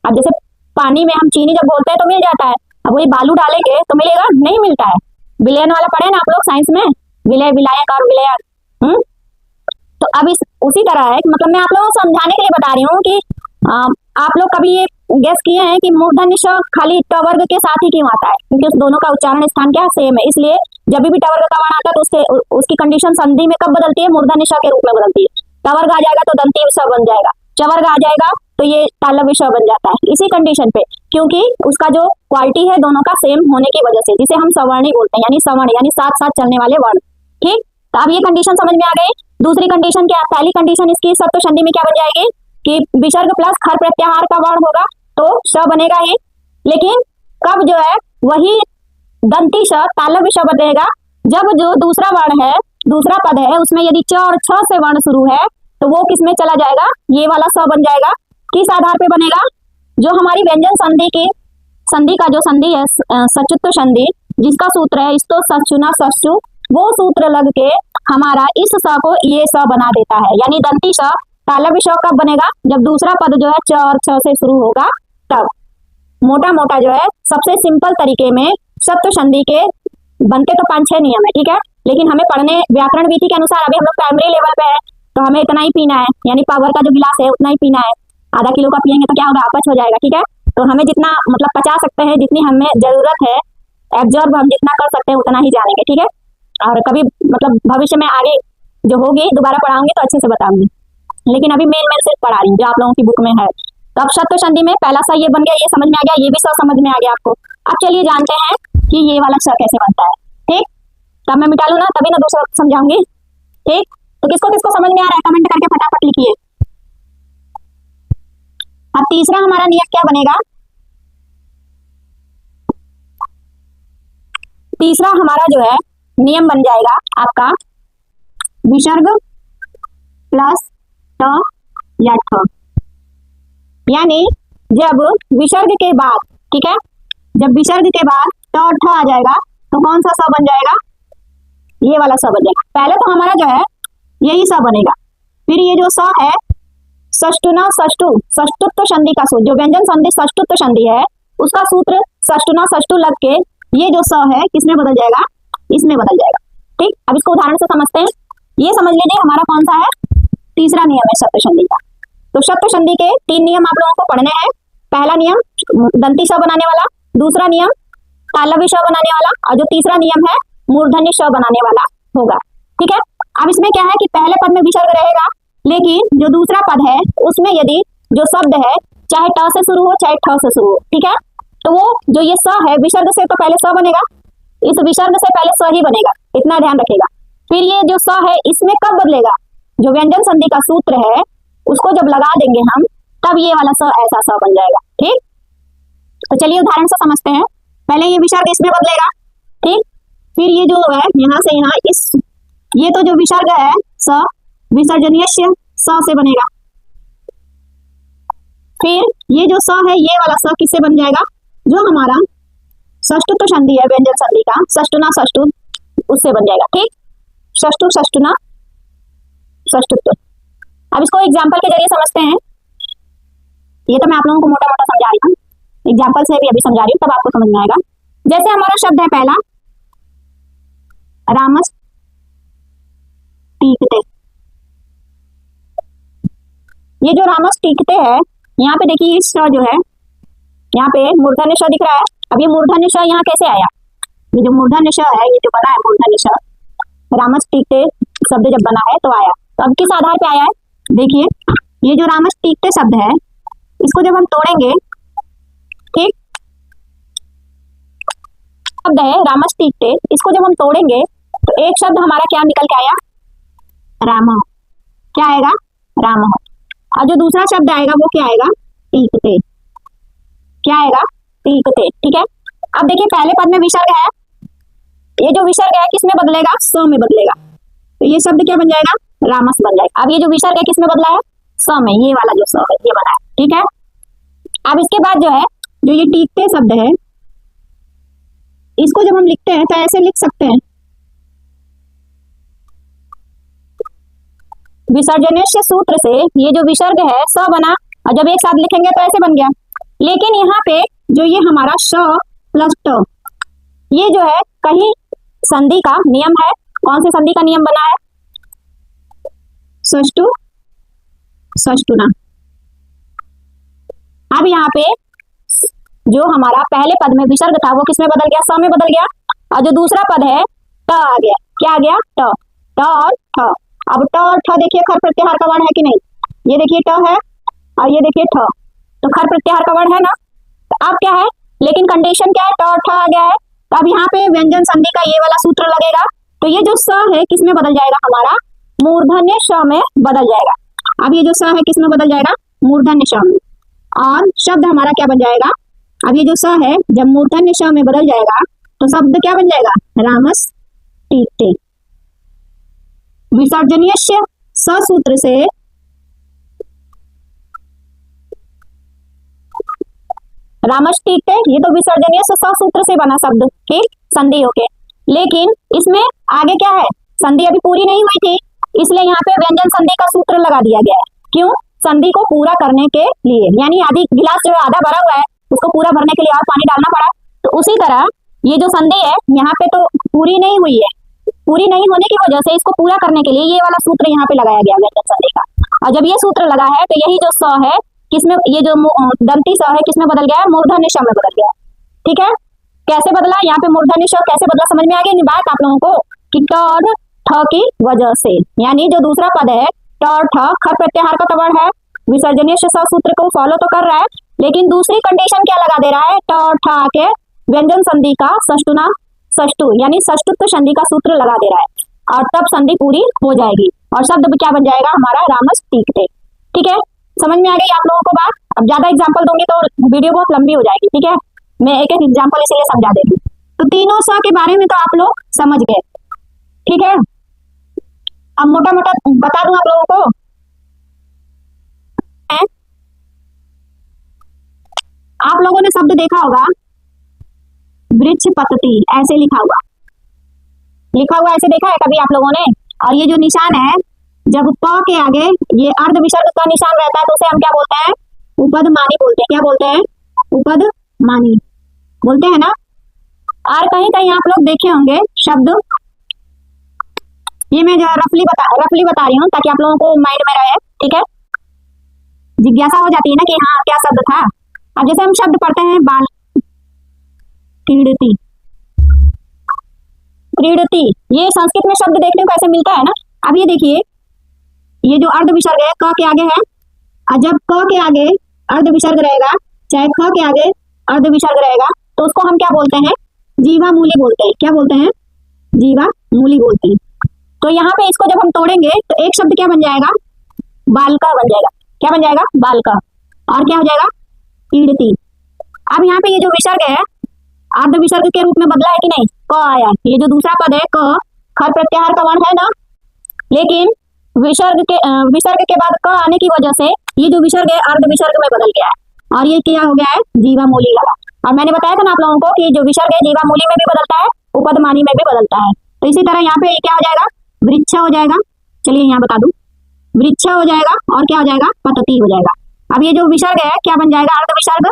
अब जैसे पानी में हम चीनी जब बोलते हैं तो मिल जाता है, अब वही बालू डालेंगे तो मिलेगा? नहीं मिलता है। विलयन वाला पढ़े ना आप लोग साइंस में, विलय विलायक और विलयन। तो अब उसी तरह है, मतलब मैं आप लोगों को समझाने के लिए बता रही हूँ कि आप लोग कभी ये गेस किए हैं कि मूर्धन्य श खाली टवर्ग के साथ ही क्यों आता है? क्योंकि उस दोनों का उच्चारण स्थान क्या सेम है, इसलिए जब भी टवर्ग का वर्ण आता है तो उसकी कंडीशन संधि में कब बदलती है? मूर्धन्य श के रूप में बदलती है। टवर्ग आ जाएगा तो दंती श बन जाएगा, चवर्ग आ जाएगा तो ये तालव्य श बन जाता है इसी कंडीशन पे, क्योंकि उसका जो क्वालिटी है दोनों का सेम होने की वजह से, जिसे हम सवर्णी बोलते हैं, यानी सवर्ण यानी साथ साथ चलने वाले वर्ण। ठीक, तो अब ये कंडीशन समझ में आ गई। दूसरी कंडीशन क्या? पहली कंडीशन इसकी सत्व संधि में क्या बन जाएगी कि विसर्ग प्लस खर प्रत्याहार का वर्ण होगा तो श बनेगा ही। लेकिन कब जो है वही दंती श तालव्य श बनेगा? जब जो दूसरा वर्ण है, दूसरा पद है, उसमें यदि च और छ से वर्ण शुरू है तो वो किसमें चला जाएगा? ये वाला स बन जाएगा। किस आधार पे बनेगा? जो हमारी व्यंजन संधि की संधि का जो संधि है सचुत्व संधि, जिसका सूत्र है इस्तो सचुना सचु, वो सूत्र लग के हमारा इस स को ये स बना देता है। यानी दंती श तालव्य श कब बनेगा? जब दूसरा पद जो है च और छ से शुरू होगा तब। मोटा मोटा जो है सबसे सिंपल तरीके में सत्व संधि के बनते तो 5-6 नियम है, ठीक है, लेकिन हमें पढ़ने व्याकरण विधि के अनुसार अभी हम लोग प्राइमरी लेवल पे है तो हमें इतना ही पीना है, यानी पावर का जो गिलास है उतना ही पीना है। आधा किलो का पियेंगे तो क्या होगा? अपच हो जाएगा। ठीक है, तो हमें जितना मतलब पचा सकते हैं, जितनी हमें जरूरत है, एब्जॉर्ब हम जितना कर सकते हैं उतना ही जानेंगे। ठीक है, और कभी मतलब भविष्य में आगे जो होगी दोबारा पढ़ाऊंगी तो अच्छे से बताऊंगी, लेकिन अभी मेन सिर्फ पढ़ा रही हूँ जो आप लोगों की बुक में है। तो अब सत्व संधि में पहला सा ये बन गया, ये समझ में आ गया, ये भी स समझ में आ गया आपको। अब चलिए जानते हैं कि ये वाला स कैसे बनता है। ठीक, तब मैं मिटा लूँ ना, तभी ना दूसरा समझाऊंगी। ठीक, तो किसको किसको समझ में आ रहा है कमेंट करके फटाफट लिखिए। अब तीसरा हमारा नियम क्या बनेगा, तीसरा हमारा जो है नियम बन जाएगा आपका विसर्ग प्लस ट या ठ, यानी जब विसर्ग के बाद, ठीक है, जब विसर्ग के बाद ट और ठ आ जाएगा तो कौन सा स बन जाएगा, ये वाला स बन जाएगा। पहले तो हमारा जो है यही स बनेगा, फिर ये जो स है षष्टुना षष्टु, षष्टुत्व संधि का सूत्र, जो व्यंजन संधि षष्टुत्व संधि है उसका सूत्र षष्टुना षष्टु लग के ये जो स है किसमें बदल जाएगा, इसमें बदल जाएगा। ठीक, अब इसको उदाहरण से समझते हैं। ये समझ लीजिए हमारा कौन सा है, तीसरा नियम है शब्द संधि का। तो शब्द संधि के 3 नियम आप लोगों को पढ़ने हैं। पहला नियम दंती श बनाने वाला, दूसरा नियम तालव्य श बनाने वाला, और जो तीसरा नियम है मूर्धन्य श बनाने वाला होगा। ठीक है, अब इसमें क्या है कि पहले पद में विसर्ग रहेगा, लेकिन जो दूसरा पद है उसमें यदि जो शब्द है चाहे ट से शुरू हो चाहे ठ से शुरू हो, ठीक है, तो वो जो ये स है विसर्ग से तो पहले स बनेगा, इस विसर्ग से पहले स ही बनेगा, इतना ध्यान रखिएगा। फिर ये जो स है इसमें कब बदलेगा, जो व्यंजन संधि का सूत्र है उसको जब लगा देंगे हम तब ये वाला स ऐसा स बन जाएगा। ठीक, तो चलिए उदाहरण से समझते हैं। पहले ये विसर्ग इसमें बदलेगा, ठीक, फिर ये जो है यहाँ से यहाँ इस, ये तो जो विसर्ग है स विसर्जनीय स से बनेगा, फिर ये जो स है ये वाला स किससे बन जाएगा, जो हमारा षष्टुत्व संधि है व्यंजन संधि का, षष्टुना षष्टु, उससे बन जाएगा। ठीक, षष्टु षष्टुना षष्टुत्व। अब इसको एग्जाम्पल के जरिए समझते हैं। ये तो मैं आप लोगों को मोटा मोटा समझा रही हूँ, एग्जाम्पल से भी अभी समझा रही हूँ, तब आपको समझ में आएगा। जैसे हमारा शब्द है पहला रामस टीकते, ये जो रामस टीकते है यहाँ पे देखिए इस श जो है यहाँ पे मूर्धन्य श दिख रहा है। अब ये मूर्धन्य श यहाँ कैसे आया, ये जो मूर्धन्य श है ये जो बना है मूर्धन्य श, रामस टीकते शब्द जब बना है तो आया। तो अब किस आधार पे आया है, देखिए ये जो रामस टीकते शब्द है इसको जब हम तोड़ेंगे, ठीक, शब्द है रामस टीकते, इसको जब हम तोड़ेंगे तो एक शब्द हमारा क्या निकल के आया, राम, क्या आएगा, राम। और जो दूसरा शब्द आएगा वो क्या आएगा, टीकते, क्या आएगा, टीकते। ठीक है, अब देखिए पहले पद में विसर्ग है, ये जो विसर्ग है किसमें बदलेगा, स में बदलेगा, तो ये शब्द क्या बन जाएगा, रामस बन जाएगा। अब ये जो विसर्ग है किसमें बदला है, स में, ये वाला जो स है ये बना है। ठीक है, अब इसके बाद जो है जो ये टीकते शब्द है इसको जब हम लिखते हैं तो ऐसे लिख सकते हैं, विसर्जनीय सूत्र से ये जो विसर्ग है स बना, और जब एक साथ लिखेंगे तो ऐसे बन गया। लेकिन यहाँ पे जो ये हमारा श प्लस ट, ये जो है कहीं संधि का नियम है। कौन सी संधि का नियम बना है, षष्टु षष्टुना। अब यहाँ पे जो हमारा पहले पद में विसर्ग था वो किसमें बदल गया, स में बदल गया, और जो दूसरा पद है ट आ गया, क्या आ गया, ट, ट और ठ। अब ट और ठ देखिए खर प्रत्याहार का वर्ण है कि नहीं, ये देखिए ट है और ये देखिए ठ, तो खर प्रत्याहार का वर्ण है ना। तो अब क्या है, लेकिन कंडीशन क्या है, ट और ठ आ गया है, तो अब यहाँ पे व्यंजन संधि का ये वाला सूत्र लगेगा, तो ये जो स है किसमें बदल जाएगा, हमारा मूर्धन्य श में बदल जाएगा। अब ये जो स है किसमें बदल जाएगा, मूर्धन्य श में, और शब्द हमारा क्या बन जाएगा, अब ये जो स है जब मूर्धन्य श में बदल जाएगा तो शब्द क्या बन जाएगा, रामस टीकते। विसर्जनीय स सूत्र से रामस टीकते, ये तो विसर्जनीय स सूत्र से बना शब्द, ठीक, संधि होके, लेकिन इसमें आगे क्या है, संधि अभी पूरी नहीं हुई थी, इसलिए यहाँ पे व्यंजन संधि का सूत्र लगा दिया गया है। क्यों, संधि को पूरा करने के लिए, यानी आधी गिलास जो आधा भरा हुआ है उसको पूरा भरने के लिए और पानी डालना पड़ा। तो उसी तरह ये जो संधि है यहाँ पे तो पूरी नहीं हुई है, पूरी नहीं होने की वजह से इसको पूरा करने के लिए ये वाला सूत्र यहाँ पे लगाया गया व्यंजन संधि का। और जब ये सूत्र लगा है तो यही जो स है किसमें, ये जो दंती स है किसमें बदल गया है, मूर्धन्य श में बदल गया। ठीक है, कैसे बदला, यहाँ पे मूर्धन्य श कैसे बदला समझ में आ गई बात आप लोगों को, कि ट और ठ की वजह से, यानी जो दूसरा पद है ट और ठ खर प्रत्याहार का वर्ण है, विसर्जनीय स सूत्र को फॉलो तो कर रहा है, लेकिन दूसरी कंडीशन क्या लगा दे रहा है, ट और ठ के व्यंजन संधि का षष्टुना षष्टु यानी षष्टुत्व संधि का सूत्र लगा दे रहा है, और तब संधि पूरी हो जाएगी और शब्द क्या बन जाएगा हमारा, रामस टीकते। ठीक है, समझ में आ गई आप लोगों को बात। अब ज्यादा एग्जाम्पल दूंगी तो वीडियो बहुत लंबी हो जाएगी, ठीक है। मैं एक एक एग्जाम्पल इसीलिए समझा देती हूँ। तो तीनों स के बारे में तो आप लोग समझ गए, ठीक है। अब मोटा मोटा बता दूं आप लोगों को, आप लोगों ने शब्द देखा होगा वृक्ष पतती, ऐसे लिखा हुआ ऐसे देखा है कभी आप लोगों ने। और ये जो निशान है, जब प के आगे ये अर्ध विसर्ग का निशान रहता है तो उसे हम क्या बोलते हैं, उपदमानी बोलते हैं। क्या बोलते हैं, उपदमानी बोलते हैं ना। और कहीं कहीं आप लोग देखे होंगे शब्द, ये मैं जो रफली बता रही हूँ ताकि आप लोगों को माइंड में रहे, ठीक है। जिज्ञासा हो जाती है ना कि हाँ क्या शब्द था। अब जैसे हम शब्द पढ़ते हैं बाल क्रीडती, क्रीडती, ये संस्कृत में शब्द देखने को ऐसे मिलता है ना। अब ये देखिए, ये जो अर्ध विसर्ग है क के आगे है, और जब क के आगे अर्ध विसर्ग रहेगा, चाहे ख के आगे अर्ध विसर्ग रहेगा, तो उसको हम क्या बोलते हैं, जीवा मूली बोलते हैं। क्या बोलते हैं, जीवा मूली बोलते हैं। तो यहाँ पे इसको जब हम तोड़ेंगे तो एक शब्द क्या बन जाएगा, बालका बन जाएगा। क्या बन जाएगा, बालका। और क्या हो जाएगा, क्रीडती। अब यहाँ पे ये जो विसर्ग है अर्ध विसर्ग के रूप में बदला है कि नहीं, क आया। ये जो दूसरा पद है क, खर प्रत्याहार का वर्ण है ना, लेकिन विसर्ग के बाद क आने की वजह से ये जो विसर्ग है अर्ध विसर्ग में बदल गया है और ये क्या हो गया है, जीवा मूली लगा। और मैंने बताया था ना आप लोगों को कि जो विसर्ग है जीवा मूली में भी बदलता है, उपदमानी में भी बदलता है। तो इसी तरह यहाँ पे क्या हो जाएगा, वृक्ष हो जाएगा। चलिए यहाँ बता दूं, वृक्ष हो जाएगा और क्या हो जाएगा, पतती हो जाएगा। अब ये जो विसर्ग है क्या बन जाएगा, अर्ध विसर्ग,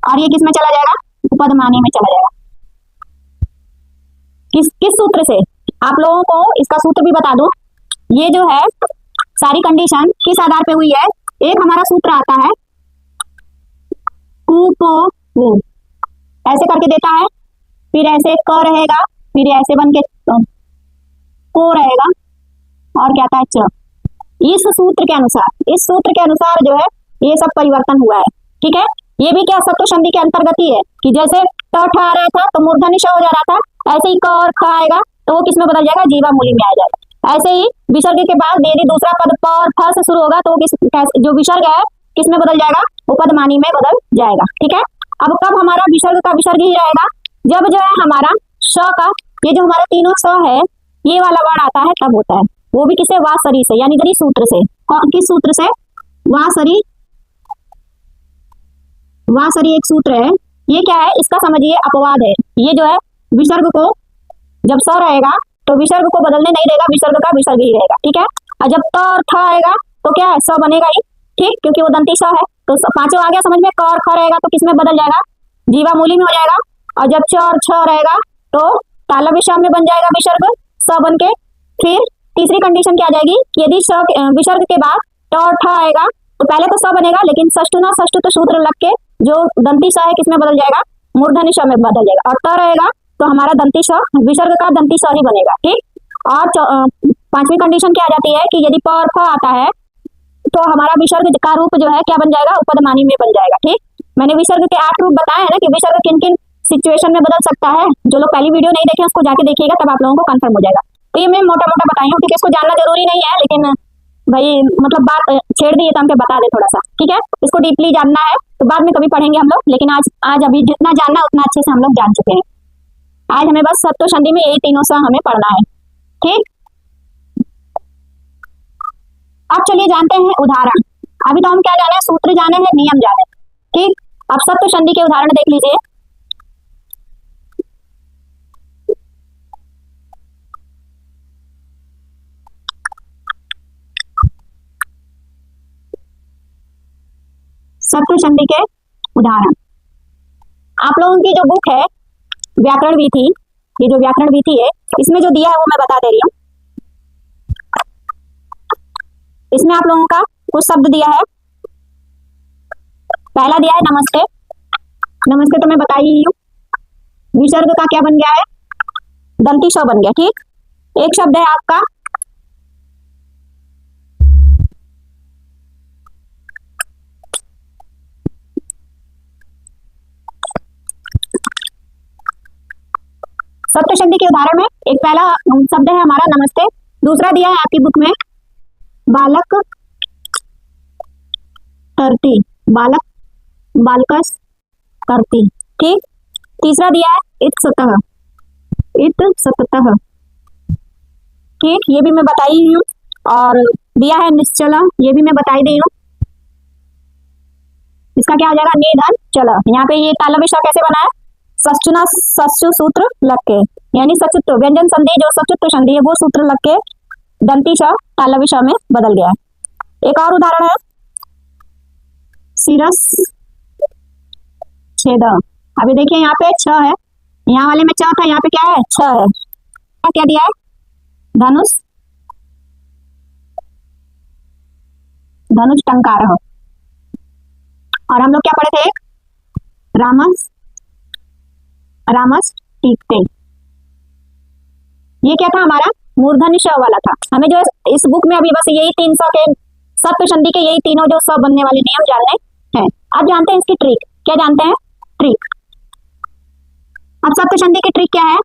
और ये किस में चला जाएगा, उपदमानी में चला जाएगा। किस सूत्र से, आप लोगों को इसका सूत्र भी बता दूं। ये जो है सारी कंडीशन किस आधार पे हुई है, एक हमारा सूत्र आता है कु ऐसे करके देता है, फिर ऐसे क रहेगा, फिर ऐसे बन के को रहेगा, और क्या आता है च। इस सूत्र के अनुसार जो है ये सब परिवर्तन हुआ है, ठीक है। ये भी क्या सत्व संधि के अंतर्गत ही है कि जैसे ट ठ आ रहा था तो मूर्धन्य श हो जा रहा था, ऐसे ही क और ख आएगा तो वो किस में बदल जाएगा, जीवा मूली में आ जाएगा। ऐसे ही विसर्ग के बाद यदि दूसरा पद प और फ से शुरू होगा तो जो विसर्ग है किस में बदल जाएगा, उपदमानी में बदल जाएगा, ठीक है। अब कब हमारा विसर्ग का विसर्ग ही रहेगा, जब जो है हमारा श का, ये जो हमारा तीनों स है ये वाला वर्ण आता है तब होता है। वो भी किसे, वासरी से, यानी गरी सूत्र से। किस सूत्र से, वासरी एक सूत्र है। ये क्या है, इसका समझिए अपवाद है। ये जो है विसर्ग को जब स रहेगा तो विसर्ग को बदलने नहीं देगा, विसर्ग का विसर्ग ही रहेगा, ठीक है। और जब त और थ आएगा तो क्या है, स बनेगा ही, ठीक, क्योंकि वो दंती स है। तो पांचों आ गया समझ में। क और ख रहेगा तो किसमें बदल जाएगा, जीवा मूली में हो जाएगा। और जब च और छ रहेगा तो तालव्य श में बन जाएगा विसर्ग, स बन के। फिर तीसरी कंडीशन क्या आ जाएगी कि यदि विसर्ग के बाद ट और ठ आएगा तो पहले तो स बनेगा, लेकिन षष्टु सूत्र लग के जो दंती स है किसमें बदल जाएगा, मूर्धन्य श में बदल जाएगा। और त रहेगा तो हमारा दंती स, विसर्ग का दंती स ही बनेगा, ठीक। और पांचवी कंडीशन क्या आ जाती है कि यदि प और फ आता है तो हमारा विसर्ग का रूप जो है क्या बन जाएगा, उपदमानी में बन जाएगा, ठीक। मैंने विसर्ग के 8 रूप बताए हैं ना कि विसर्ग किन किन सिचुएशन में बदल सकता है। जो लोग पहली वीडियो नहीं देखे उसको जाके देखिएगा, तब आप लोगों को कंफर्म हो जाएगा। तो ये मैं मोटा मोटा बताई हूँ, क्योंकि इसको जानना जरूरी नहीं है, लेकिन भाई मतलब बात छेड़ दी है तो हम पे बता दे थोड़ा सा, ठीक है। इसको डीपली जानना है तो बाद में कभी पढ़ेंगे हम लोग, लेकिन आज अभी जितना जानना है उतना अच्छे से हम लोग जान चुके हैं। आज हमें बस सत्व संधि में ये तीनों सा हमें पढ़ना है, ठीक। अब चलिए जानते हैं उदाहरण। अभी तो हम क्या जाने, सूत्र जाने हैं, नियम जाने, ठीक। अब सत्व संधि के उदाहरण देख लीजिए। सत्व संधि के उदाहरण, आप लोगों की जो बुक है व्याकरण वीथी, ये जो व्याकरण वीथी है इसमें जो दिया है वो मैं बता दे रही हूँ। इसमें आप लोगों का कुछ शब्द दिया है। पहला दिया है नमस्ते। नमस्ते तो मैं बता ही हूँ, विसर्ग का क्या बन गया है, दंती श बन गया, ठीक। एक शब्द है आपका सत्व संधि के उदाहरण में एक पहला शब्द है हमारा नमस्ते, दूसरा दिया है आपकी बुक में बालक तरती, बालक बालकस करती। ठीक, तीसरा दिया है इत्सतः, इत्सतः। ठीक, ये भी मैं बताई हूँ। और दिया है निश्चला, ये भी मैं बताई दी हूँ। इसका क्या हो जाएगा, निधन चल। यहाँ पे ये तालव्य कैसे बना है, सचुना सचु सूत्र लग के, यानी सचुत्व व्यंजन संधि जो सचुत्व संधि है वो सूत्र लग के दंती श तालव्य श में बदल गया है। एक और उदाहरण है सिरस छेद। अभी देखिए यहाँ पे छ है, यहाँ वाले में च था, यहाँ पे क्या है, छ है। क्या दिया है, धनुष, धनुष टंकार हो। और हम लोग क्या पढ़े थे, रामस, रामस टीकते। ये क्या था हमारा, मूर्धन्य श वाला था। हमें जो इस बुक में अभी बस यही 300 के सत्व संधि के यही तीनों जो स बनने वाले नियम जानने हैं। अब जानते हैं इसकी ट्रिक, क्या जानते हैं, ट्रिक। अब सत्व संधि की ट्रिक क्या है,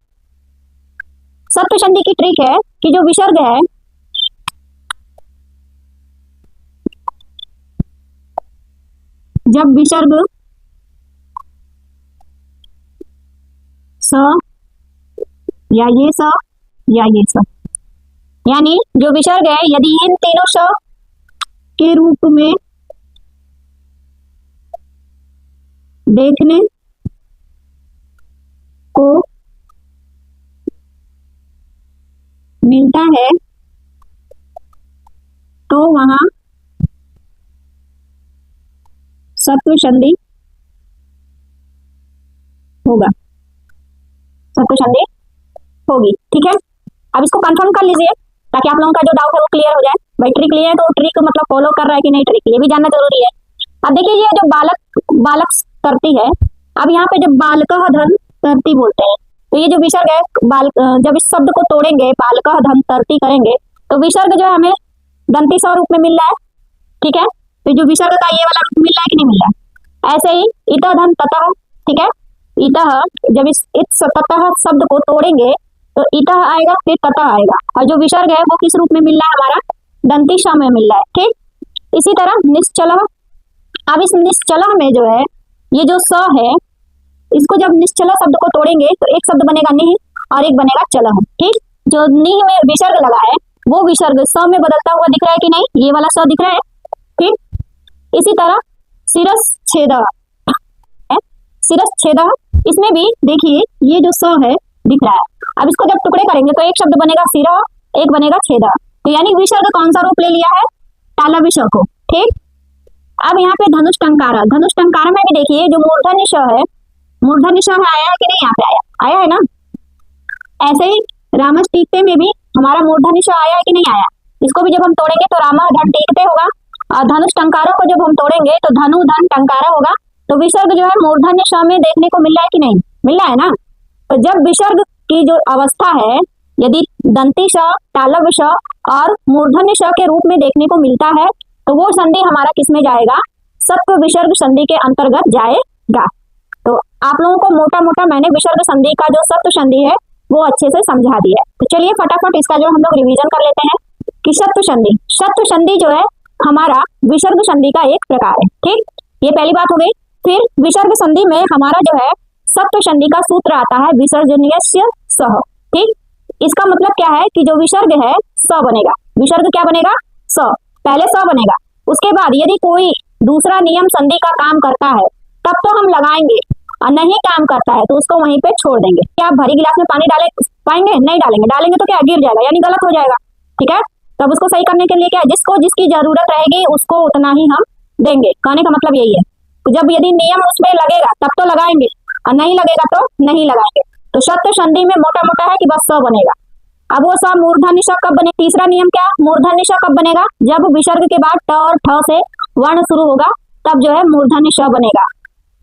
सत्व संधि की ट्रिक है कि जो विसर्ग है, जब विसर्ग स या ये स या ये स, यानी जो विसर्ग है यदि इन तीनों स के रूप में देखने को मिलता है तो वहां सत्व संधि होगा, सत्व संधि होगी। ठीक है, अब इसको कंफर्म कर लीजिए ताकि आप लोगों का जो डाउट है वो क्लियर हो जाए। भाई ट्रिक लिए है तो ट्रिक मतलब फॉलो कर रहा है कि नहीं, ट्रिक ये भी जानना जरूरी है। अब देखिए ये जो बालक करती है, अब यहाँ पे जब बालकः धन तरती बोलते हैं तो ये जो विसर्ग है जब इस शब्द को तोड़ेंगे बालकः धन तरती करेंगे तो विसर्ग जो है हमें दंती स रूप में मिल रहा है। ठीक है, तो जो विसर्ग का ये वाला रूप मिल रहा है कि नहीं मिल रहा है। ऐसे ही इतः धन ततः, ठीक है, इतः जब इस ततः शब्द को तोड़ेंगे तो इतः आएगा फिर ततः आएगा, और जो विसर्ग है वो किस रूप में मिल रहा है, हमारा दंती श में मिल रहा है। ठीक, इसी तरह निश्चल। अब इस निश्चल में जो है ये जो स है, इसको जब निश्चल शब्द को तोड़ेंगे तो एक शब्द बनेगा निह और एक बनेगा चल। ठीक, जो निह में विसर्ग लगा है वो विसर्ग स में बदलता हुआ दिख रहा है कि नहीं, ये वाला स दिख रहा है। ठीक, इसी तरह सिरस छेद है, सिरस छेद, इसमें भी देखिए ये जो स है दिख रहा है। अब इसको जब टुकड़े करेंगे तो एक शब्द बनेगा सिर, एक बनेगा छेद, तो यानी विसर्ग कौन सा रूप ले लिया है, तालव्य श को। ठीक, अब यहाँ पे धनुष टंकार, धनुष टंकार में भी देखिए जो मूर्धन्य श है, मूर्धन्य श आया है कि नहीं, यहाँ पे आया है ना। ऐसे ही रामस टीकते में भी हमारा मूर्धन्य श आया है कि नहीं आया, इसको भी जब हम तोड़ेंगे तो राम धन टीकते होगा, और धनुष टंकारों को जब हम तोड़ेंगे तो धनु धन टंकारा होगा। तो विसर्ग जो है मूर्धन्य श में देखने को मिल रहा है कि नहीं, मिल रहा है ना। तो जब विसर्ग की जो अवस्था है यदि दंती श, तालव्य श और मूर्धन्य श के रूप में देखने को मिलता है तो वो संधि हमारा किस में जाएगा, सत्व विसर्ग संधि के अंतर्गत जाएगा। तो आप लोगों को मोटा मोटा मैंने विसर्ग संधि का जो सत्व संधि है वो अच्छे से समझा दिया है। तो चलिए फटाफट इसका जो हम लोग रिवीजन कर लेते हैं कि सत्व संधि, सत्व संधि जो है हमारा विसर्ग संधि का एक प्रकार है। ठीक, ये पहली बात हो गई। फिर विसर्ग संधि में हमारा जो है सत्व संधि का सूत्र आता है विसर्जनीयस्य सह। ठीक, इसका मतलब क्या है कि जो विसर्ग है स बनेगा, विसर्ग क्या बनेगा, स, पहले स बनेगा, उसके बाद यदि कोई दूसरा नियम संधि का काम करता है तब तो हम लगाएंगे, और नहीं काम करता है तो उसको वहीं पे छोड़ देंगे। क्या आप भरी गिलास में पानी डाले पाएंगे, नहीं डालेंगे, डालेंगे तो क्या गिर जाएगा, यानी गलत हो जाएगा। ठीक है, तब उसको सही करने के लिए क्या है, जिसको जिसकी जरूरत रहेगी उसको उतना ही हम देंगे, कहने का मतलब यही है। तो जब यदि नियम उसमें लगेगा तब तो लगाएंगे, और नहीं लगेगा तो नहीं लगाएंगे। तो सत्व संधि में मोटा मोटा है कि बस स बनेगा। अब वो स मूर्धन्य श कब बने, तीसरा नियम क्या, मूर्धन्य श कब बनेगा, जब विसर्ग के बाद ट और ठ से वर्ण शुरू होगा तब जो है मूर्धन्य श बनेगा।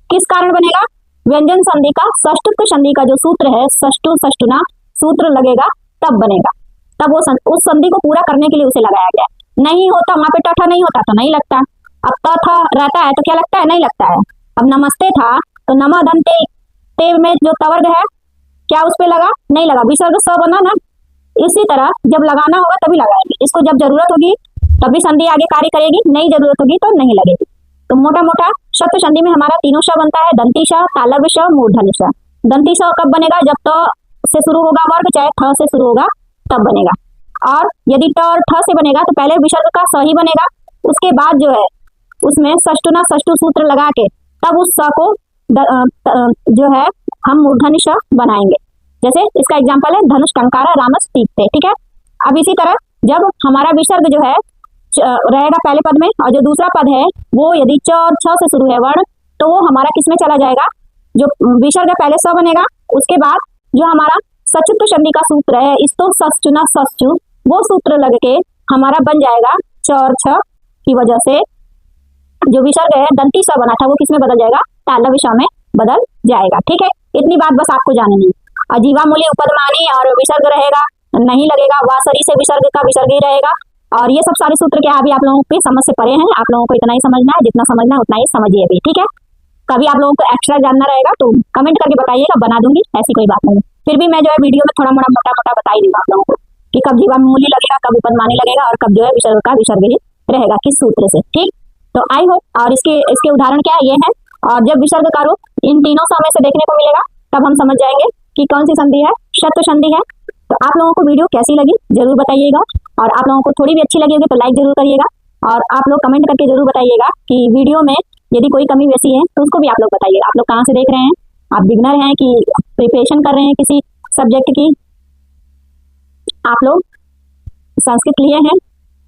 किस कारण बनेगा, व्यंजन संधि का षष्टुत्व संधि का जो सूत्र है षष्टु षष्टुना सूत्र लगेगा तब बनेगा, तब वो उस संधि को पूरा करने के लिए उसे लगाया गया। नहीं होता वहां पे ट नहीं होता तो नहीं लगता, अब त थ रहता है तो क्या लगता है, नहीं लगता है। अब नमस्ते था तो नमा धन ते, ते में जो तवर्ग है क्या उस पे लगा, नहीं लगा, विसर्ग स बना ना। इसी तरह जब लगाना होगा तभी लगाएंगे, इसको जब जरूरत होगी तभी संधि आगे कार्य करेगी, नहीं जरूरत होगी तो नहीं लगेगी। तो मोटा मोटा शत्रु संधि में हमारा तीनों श बनता है, दंती श, तालव्य श, मूर्धन्य श। दंती श कब बनेगा? जब त से शुरू होगा वर्ग, चाहे थ से शुरू होगा तब बनेगा। और यदि त और ठ से बनेगा तो पहले विसर्ग का स ही बनेगा, उसके बाद जो है उसमें षष्टुना षष्टु सूत्र लगा के तब उस स को जो है हम मूर्धन्य श बनाएंगे। जैसे इसका एग्जाम्पल है धनुष टंकारा रामस तीर्थे, ठीक है। अब इसी तरह जब हमारा विसर्ग जो है रहेगा पहले पद में और जो दूसरा पद है वो यदि च और छ से शुरू है वर्ण तो वो हमारा किसमें चला जाएगा? जो विसर्ग पहले स बनेगा, उसके बाद जो हमारा सचुत्व संधि का सूत्र है इस्तो सचुना सचु, वो सूत्र लग के हमारा बन जाएगा च और छ की वजह से जो विसर्ग है दंती स बना था वो किसमें बदल जाएगा? तालव्य श में बदल जाएगा, ठीक है। इतनी बात बस आपको जाननी है। अजीवा मूल्य उपदमानी और विसर्ग रहेगा नहीं लगेगा, वासरी से विसर्ग का विसर्ग ही रहेगा। और ये सब सारे सूत्र क्या अभी आप लोगों के समझ से परे हैं, आप लोगों को इतना ही समझना है, जितना समझना है उतना ही समझिए अभी, ठीक है। कभी आप लोगों को एक्स्ट्रा जानना रहेगा तो कमेंट करके बताइएगा, बना दूंगी, ऐसी कोई बात नहीं। फिर भी मैं जो है वीडियो में थोड़ा मोटा मोटा बता ही दूंगा आप लोगों को कि कब जीवा मूल्य लगेगा, कब उपदमानी लगेगा और कब जो है विसर्ग का विसर्ग ही रहेगा किस सूत्र से, ठीक। तो आई होप और इसके उदाहरण क्या ये है। और जब विसर्ग का रूप इन तीनों समय से देखने को मिलेगा तब हम समझ जाएंगे कि कौन सी संधि है, शत्रु संधि है। तो आप लोगों को वीडियो कैसी लगी जरूर बताइएगा, और आप लोगों को थोड़ी भी अच्छी लगी होगी तो लाइक जरूर करिएगा, और आप लोग कमेंट करके जरूर बताइएगा कि वीडियो में यदि कोई कमी वैसी है तो उसको भी आप लोग बताइएगा। आप लोग कहाँ से देख रहे हैं, आप बिगनर हैं कि प्रिपरेशन कर रहे हैं किसी सब्जेक्ट की, आप लोग संस्कृत लिए हैं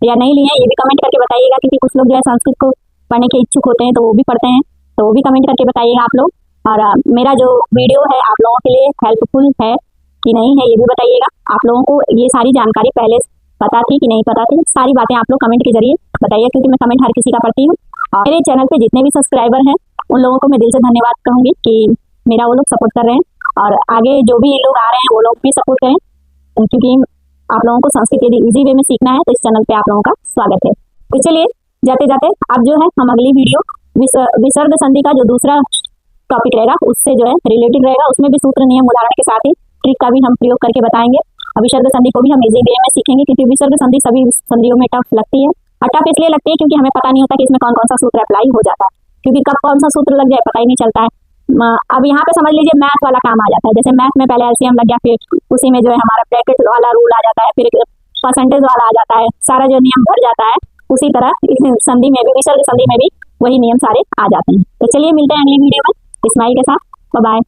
या नहीं लिए हैं ये भी कमेंट करके बताइएगा, क्योंकि कुछ लोग जो है संस्कृत को पढ़ने के इच्छुक होते हैं तो वो भी पढ़ते हैं, तो वो भी कमेंट करके बताइएगा आप लोग। और मेरा जो वीडियो है आप लोगों के लिए हेल्पफुल है कि नहीं है ये भी बताइएगा। आप लोगों को ये सारी जानकारी पहले पता थी कि नहीं पता थी, सारी बातें आप लोग कमेंट के जरिए बताइए, क्योंकि मैं कमेंट हर किसी का पढ़ती हूँ। और मेरे चैनल पे जितने भी सब्सक्राइबर हैं उन लोगों को मैं दिल से धन्यवाद कहूँगी कि मेरा वो लोग सपोर्ट कर रहे हैं, और आगे जो भी लोग आ रहे हैं वो लोग भी सपोर्ट करें, क्योंकि आप लोगों को संस्कृत यदि इजी वे में सीखना है तो इस चैनल पे आप लोगों का स्वागत है। तो चलिए जाते जाते अब जो है हम अगली वीडियो विसर्ग संधि का जो दूसरा टॉपिक रहेगा उससे जो है रिलेटेड रहेगा, उसमें भी सूत्र नियम उदाहरण के साथ ही ट्रिक का भी हम प्रयोग करके बताएंगे। और विसर्ग संधि को भी हम इजी वे में सीखेंगे, क्योंकि विसर्ग संधि सभी संधियों में टफ लगती है, और टफ इसलिए लगती है क्योंकि हमें पता नहीं होता कि इसमें कौन कौन सा सूत्र अप्लाई हो जाता है, क्योंकि कब कौन सा सूत्र लग जाए पता ही नहीं चलता है। अब यहाँ पे समझ लीजिए मैथ वाला काम आ जाता है, जैसे मैथ में पहले एलसीएम लग गया, फिर उसी में जो है हमारा ब्रैकेट वाला रूल आ जाता है, फिर परसेंटेज वाला आ जाता है, सारा जो नियम भर जाता है। उसी तरह संधि में भी, विसर्ग संधि में भी वही नियम सारे आ जाते हैं। तो चलिए मिलते हैं अगली वीडियो में स्माइल के साथ, बाय बाय।